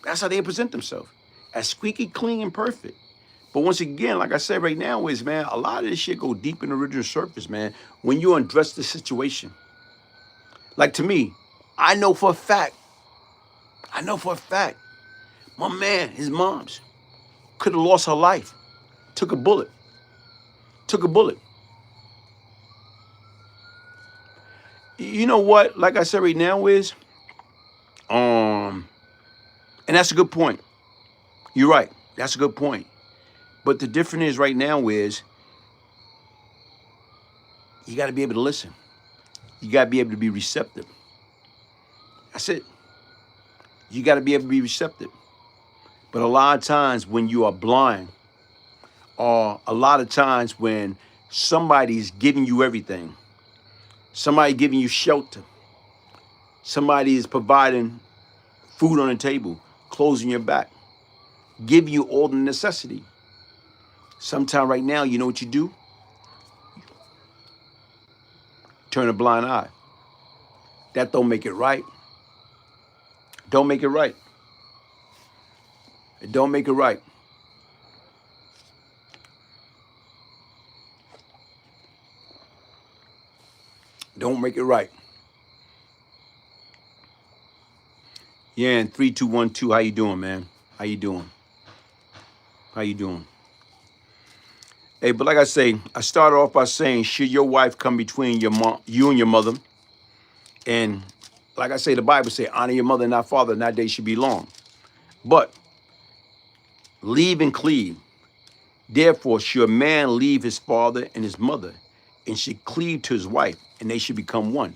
That's how they present themselves, as squeaky clean and perfect. But once again, like I said right now, is, man, a lot of this shit go deep in the original surface, man. When you undress the situation, like to me, I know for a fact, my man, his mom's could have lost her life, took a bullet. You know what? Like I said right now is, and that's a good point. You're right. That's a good point. But the difference is right now is you got to be able to listen. You got to be able to be receptive. That's it. You got to be able to be receptive. But a lot of times when you are blind, or a lot of times when somebody's giving you everything, somebody giving you shelter, somebody is providing food on the table, clothes on your back, give you all the necessity. Sometime right now, you know what you do? Turn a blind eye. That don't make it right. Don't make it right. It don't make it right. Don't make it right. Yeah, and 3212, how you doing, man? How you doing? How you doing? Hey, but like I say, I started off by saying, should your wife come between you and your mother? And like I say, the Bible say, honor your mother and thy father, and that day should be long. But leave and cleave. Therefore, should a man leave his father and his mother, and should cleave to his wife, and they should become one.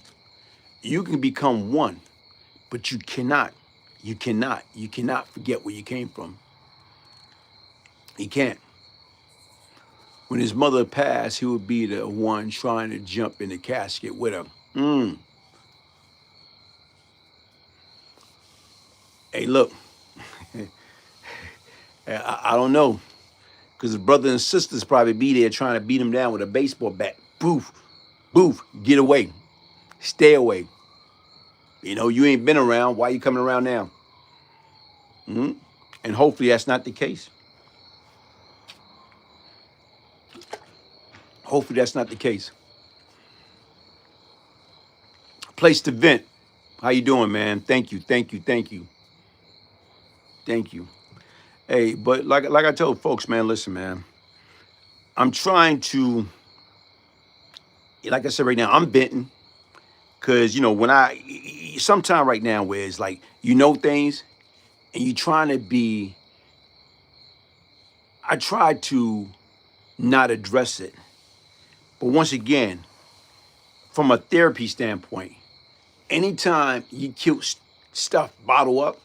You can become one, but you cannot forget where you came from. He can't. When his mother passed, he would be the one trying to jump in the casket with her. Hey, look, I don't know, because his brother and sisters probably be there trying to beat him down with a baseball bat. Boof, boof, get away, stay away. You know, you ain't been around. Why you coming around now? And hopefully that's not the case. Hopefully that's not the case. Place to vent. How you doing, man? Thank you. Hey, but like I told folks, man, listen, man. I'm trying to, like I said right now, I'm venting. Cause you know, when sometime right now where it's like, you know things and you trying to be, I try to not address it. But once again, from a therapy standpoint, anytime you cute stuff bottle up,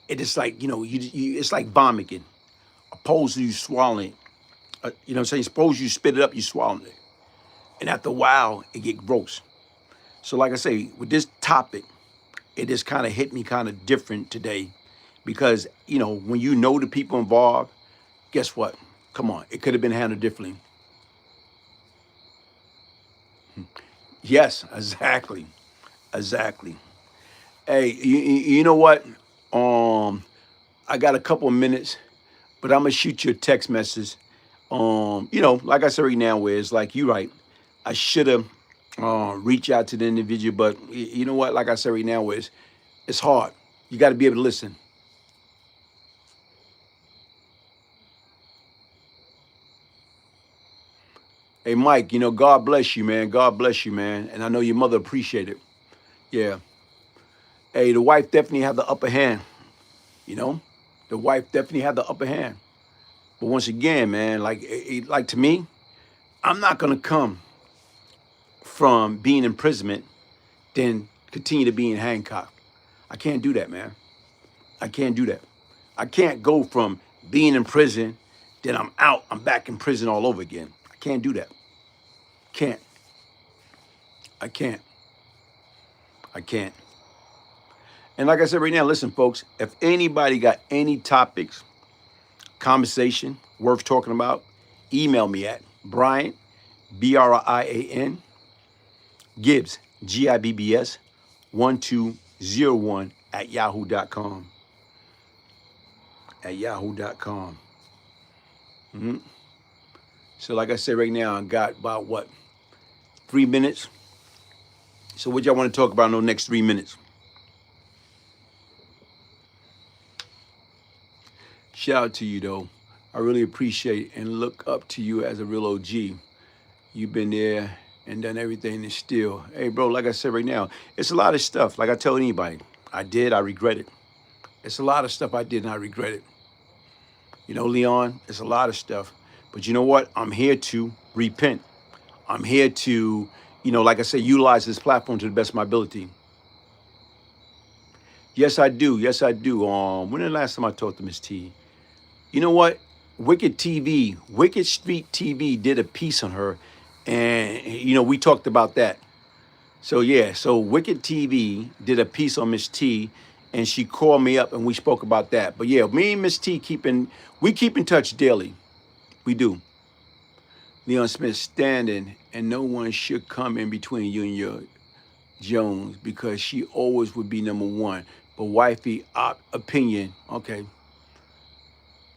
it is like, you know, it's like vomiting, opposed to you swallowing. You know what I'm saying? Suppose you spit it up, you swallow it. And after a while, it get gross. So like I say, with this topic, it just kind of hit me kind of different today because, you know, when you know the people involved, guess what? Come on, it could have been handled differently. Yes, exactly. Exactly. Hey, you know what? I got a couple of minutes, but I'm gonna shoot you a text message. You know, like I said right now, where it's like you right. I should have reached out to the individual, but you know what? Like I said right now, where it's hard. You got to be able to listen. Hey, Mike, you know, God bless you, man. God bless you, man. And I know your mother appreciate it. Yeah. Hey, the wife definitely have the upper hand. You know, the wife definitely had the upper hand. But once again, man, like to me, I'm not gonna come from being imprisonment, then continue to be in Hancock. I can't do that, man. I can't do that. I can't go from being in prison, then I'm out, I'm back in prison all over again. I can't do that. Can't. I can't. I can't. And like I said right now, listen, folks, if anybody got any topics, conversation worth talking about, email me at Brian, Brian, Gibbs, Gibbs, 1201 at yahoo.com. At yahoo.com. Mm-hmm. So, like I said right now, I got about what? 3 minutes. So, what y'all want to talk about in those next 3 minutes? Shout out to you, though. I really appreciate and look up to you as a real OG. You've been there and done everything and still. Hey, bro, like I said right now, it's a lot of stuff. Like I tell anybody, I did, I regret it. It's a lot of stuff I did and I regret it. You know, Leon, it's a lot of stuff. But you know what? I'm here to repent. I'm here to, you know, like I said, utilize this platform to the best of my ability. Yes, I do. Yes, I do. When the last time I talked to Miss T? You know what? Wicked TV, Wicked Street TV did a piece on her. And, you know, we talked about that. So, yeah, so Wicked TV did a piece on Miss T, and she called me up and we spoke about that. But, yeah, me and Miss T we keep in touch daily. We do. Leon Smith standing, and no one should come in between you and your Jones because she always would be number one. But wifey opinion, okay.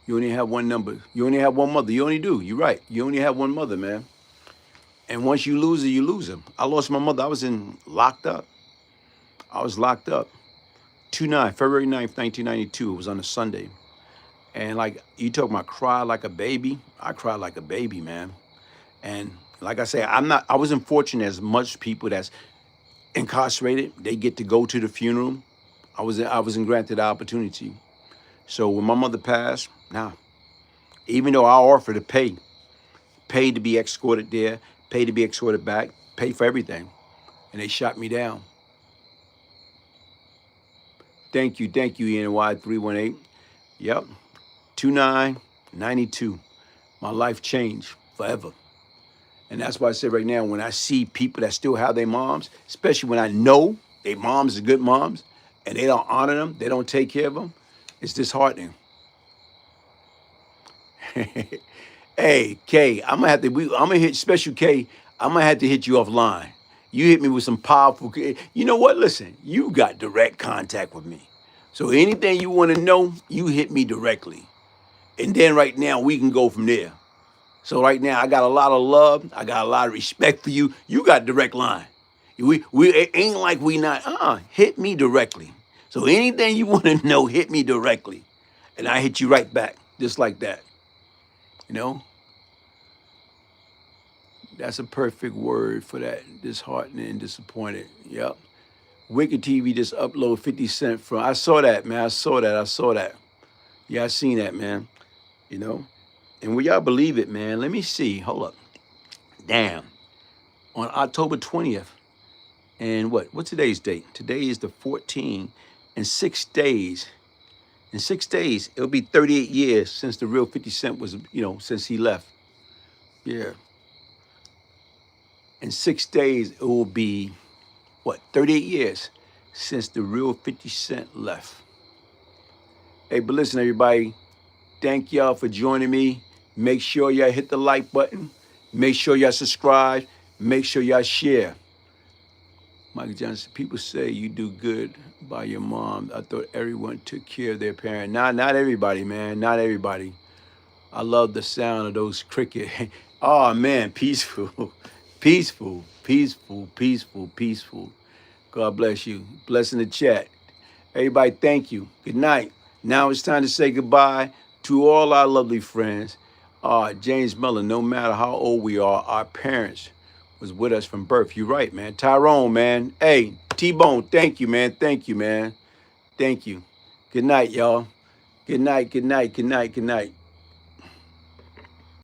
You only have one number. You only have one mother. You only do. You're right. You only have one mother, man. And once you lose her, you lose her. I lost my mother. I was locked up. I was locked up. February 9th, 1992. It was on a Sunday. And like you talk about cry like a baby. I cried like a baby, man. And like I say, I wasn't fortunate as much people that's incarcerated. They get to go to the funeral. I wasn't granted the opportunity. So when my mother passed, even though I offered to pay to be escorted there, pay to be escorted back, pay for everything, and they shot me down. Thank you, ENY 318. Yep, 2992. My life changed forever. And that's why I say right now, when I see people that still have their moms, especially when I know their moms are good moms, and they don't honor them, they don't take care of them, it's disheartening. Hey, K, I'm gonna hit Special K. I'm gonna have to hit you offline. You hit me with some powerful. You know what? Listen, you got direct contact with me. So anything you want to know, you hit me directly. And then right now we can go from there. So right now I got a lot of love. I got a lot of respect for you. You got direct line. We it ain't like we not. Hit me directly. So anything you want to know, hit me directly, and I hit you right back, just like that. You know. That's a perfect word for that. Disheartening and disappointed. Yep. Wicked TV just upload 50 Cent from. I saw that, man. I saw that. Yeah, I seen that, man. You know? And will y'all believe it, man? Let me see. Hold up. Damn. On October 20th. And what's today's date? Today is the 14th. In 6 days. In 6 days, it'll be 38 years since the real 50 Cent was, since he left. Yeah. In 6 days, it will be, 38 years since the real 50 Cent left. Hey, but listen, everybody, thank y'all for joining me. Make sure y'all hit the like button. Make sure y'all subscribe. Make sure y'all share. Michael Johnson, people say you do good by your mom. I thought everyone took care of their parent. Not everybody, man. Not everybody. I love the sound of those cricket. Oh, man, peaceful. Peaceful, peaceful, peaceful, peaceful. God bless you. Bless in the chat. Everybody, thank you. Good night. Now it's time to say goodbye to all our lovely friends. James Miller, no matter how old we are, our parents was with us from birth. You're right, man. Tyrone, man. Hey, T-Bone, thank you, man. Thank you, man. Thank you. Good night, y'all. Good night, good night, good night, good night.